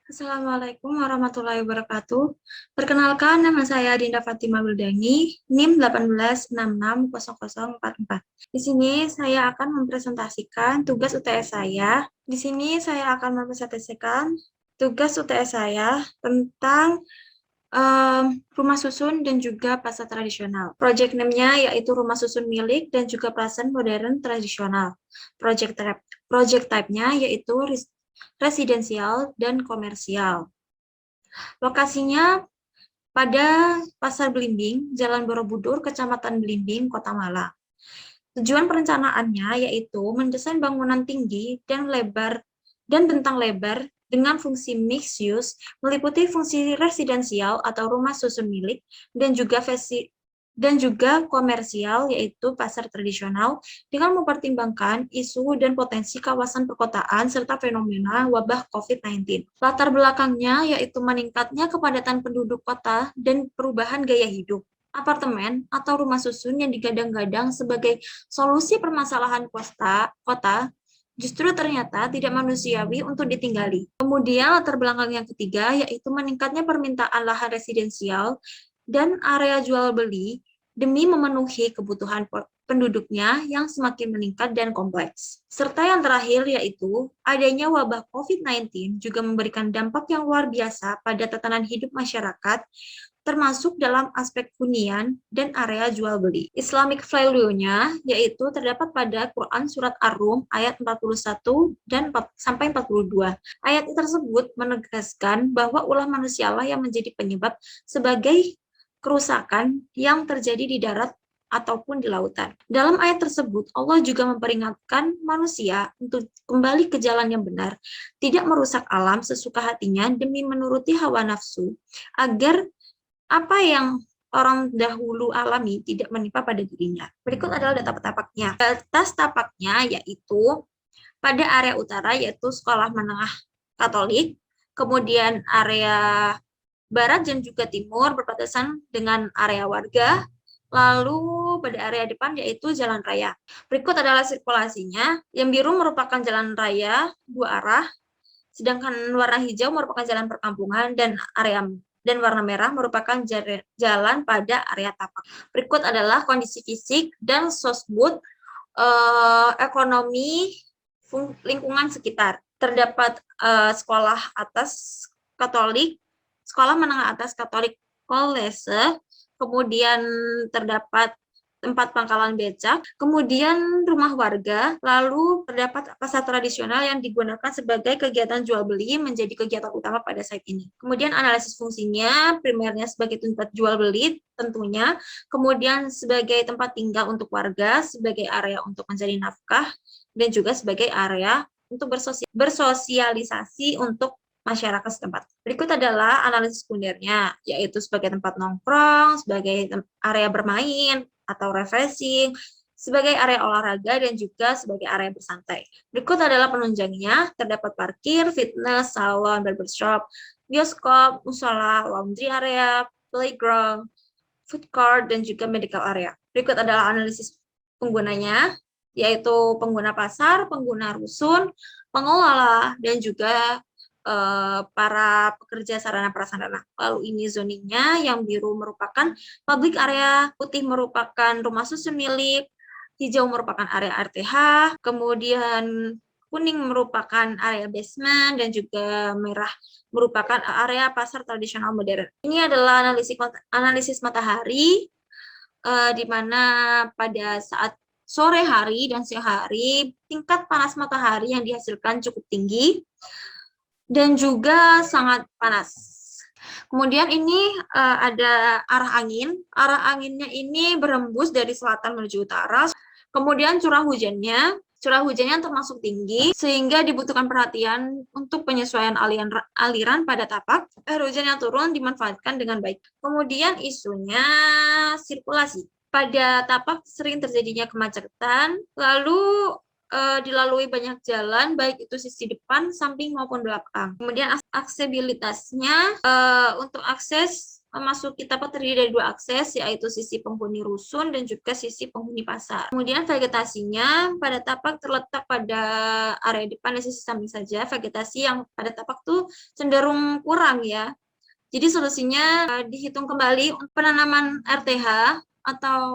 Assalamualaikum warahmatullahi wabarakatuh. Perkenalkan, nama saya Dinda Fatima Wildani, NIM 18660044. Di sini saya akan mempresentasikan tugas UTS saya. Di sini saya akan mempresentasikan tugas UTS saya tentang rumah susun dan juga pasar tradisional. Project name-nya yaitu rumah susun milik dan juga pasar modern tradisional. Project type-nya yaitu residensial dan komersial. Lokasinya pada Pasar Belimbing, Jalan Borobudur, Kecamatan Belimbing, Kota Malang. Tujuan perencanaannya yaitu mendesain bangunan tinggi dan lebar dan bentang lebar dengan fungsi mixed use, meliputi fungsi residensial atau rumah susun milik dan juga komersial yaitu pasar tradisional dengan mempertimbangkan isu dan potensi kawasan perkotaan serta fenomena wabah COVID-19. Latar belakangnya yaitu meningkatnya kepadatan penduduk kota dan perubahan gaya hidup. Apartemen atau rumah susun yang digadang-gadang sebagai solusi permasalahan kota justru ternyata tidak manusiawi untuk ditinggali. Kemudian latar belakang yang ketiga yaitu meningkatnya permintaan lahan residensial dan area jual beli demi memenuhi kebutuhan penduduknya yang semakin meningkat dan kompleks. Serta yang terakhir yaitu adanya wabah COVID-19 juga memberikan dampak yang luar biasa pada tatanan hidup masyarakat, termasuk dalam aspek hunian dan area jual beli. Islamic value-nya yaitu terdapat pada Quran Surat Ar-Rum ayat 41 dan sampai 42. Ayat tersebut menegaskan bahwa ulah manusialah yang menjadi penyebab sebagai kerusakan yang terjadi di darat ataupun di lautan. Dalam ayat tersebut, Allah juga memperingatkan manusia untuk kembali ke jalan yang benar, tidak merusak alam sesuka hatinya demi menuruti hawa nafsu, agar apa yang orang dahulu alami tidak menimpa pada dirinya. Berikut adalah data tapaknya. Batas tapaknya yaitu pada area utara yaitu sekolah menengah Katolik, kemudian area barat dan juga timur berbatasan dengan area warga, lalu pada area depan yaitu jalan raya. Berikut adalah sirkulasinya. Yang biru merupakan jalan raya dua arah, sedangkan warna hijau merupakan jalan perkampungan dan warna merah merupakan jalan pada area tapak. Berikut adalah kondisi fisik dan sosbud ekonomi lingkungan sekitar. Terdapat sekolah atas Katolik, sekolah menengah atas Katolik Kolese, kemudian terdapat tempat pangkalan becak, kemudian rumah warga, lalu terdapat pasar tradisional yang digunakan sebagai kegiatan jual beli menjadi kegiatan utama pada site ini. Kemudian analisis fungsinya, primernya sebagai tempat jual beli tentunya, kemudian sebagai tempat tinggal untuk warga, sebagai area untuk mencari nafkah, dan juga sebagai area untuk bersosialisasi untuk masyarakat setempat. Berikut adalah analisis sekundernya, yaitu sebagai tempat nongkrong, sebagai area bermain atau refreshing, sebagai area olahraga, dan juga sebagai area bersantai. Berikut adalah penunjangnya, terdapat parkir, fitness, salon, barbershop, bioskop, musola, laundry area, playground, food court, dan juga medical area. Berikut adalah analisis penggunanya, yaitu pengguna pasar, pengguna rusun, pengelola, dan juga para pekerja sarana prasarana. Lalu ini zoningnya, yang biru merupakan public area, putih merupakan rumah susun milik, hijau merupakan area RTH, kemudian kuning merupakan area basement, dan juga merah merupakan area pasar tradisional modern. Ini adalah analisis matahari, di mana pada saat sore hari dan siang hari tingkat panas matahari yang dihasilkan cukup tinggi dan juga sangat panas. Kemudian ini ada arah angin. Arah anginnya ini berembus dari selatan menuju utara. Kemudian curah hujannya termasuk tinggi sehingga dibutuhkan perhatian untuk penyesuaian aliran pada tapak. Air hujan yang turun dimanfaatkan dengan baik. Kemudian isunya sirkulasi. Pada tapak sering terjadinya kemacetan, lalu dilalui banyak jalan, baik itu sisi depan, samping maupun belakang. Kemudian aksesibilitasnya, untuk akses memasuki tapak terdiri dari dua akses, yaitu sisi penghuni rusun dan juga sisi penghuni pasar. Kemudian vegetasinya pada tapak terletak pada area depan dan sisi samping saja. Vegetasi yang pada tapak tuh cenderung kurang ya. Jadi solusinya dihitung kembali penanaman RTH atau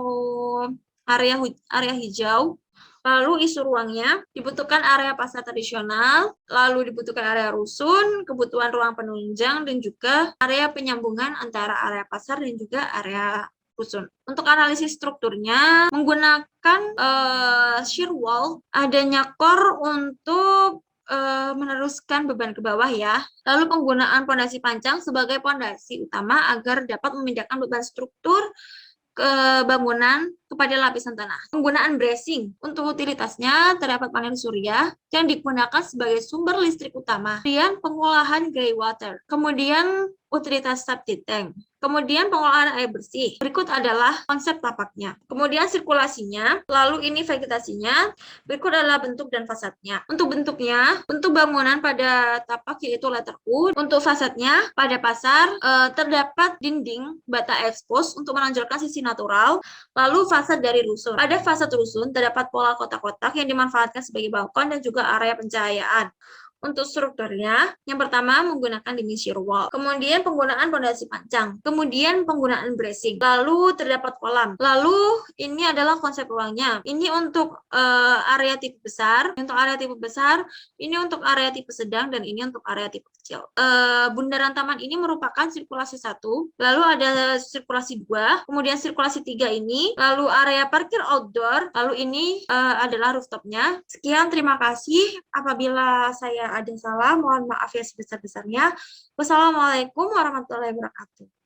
area hijau, lalu isu ruangnya, dibutuhkan area pasar tradisional, lalu dibutuhkan area rusun, kebutuhan ruang penunjang, dan juga area penyambungan antara area pasar dan juga area rusun. Untuk analisis strukturnya, menggunakan shear wall, adanya core untuk meneruskan beban ke bawah ya. Lalu penggunaan pondasi pancang sebagai pondasi utama agar dapat memindahkan beban struktur ke bangunan kepada lapisan tanah. Penggunaan bracing untuk utilitasnya terdapat panel surya yang digunakan sebagai sumber listrik utama. Kemudian pengolahan grey water. Kemudian utilitas septic tank. Kemudian pengolahan air bersih. Berikut adalah konsep tapaknya. Kemudian sirkulasinya, lalu ini vegetasinya. Berikut adalah bentuk dan fasadnya. Untuk bentuknya, untuk bangunan pada tapak yaitu letter U. Untuk fasadnya, pada pasar terdapat dinding bata expose untuk menonjolkan sisi natural. Lalu fasad dari rusun. Pada fasad rusun terdapat pola kotak-kotak yang dimanfaatkan sebagai balkon dan juga area pencahayaan. Untuk strukturnya, yang pertama menggunakan dinding shear wall, kemudian penggunaan pondasi pancang, kemudian penggunaan bracing, lalu terdapat kolam. Lalu ini adalah konsep ruangnya. Ini untuk area tipe besar, ini untuk area tipe sedang, dan ini untuk area tipe kecil. Bundaran taman ini merupakan sirkulasi 1, lalu ada sirkulasi 2, kemudian sirkulasi 3 ini, lalu area parkir outdoor, lalu ini adalah rooftopnya. Sekian, terima kasih. Apabila saya ada salah, mohon maaf ya sebesar-besarnya. Wassalamualaikum warahmatullahi wabarakatuh.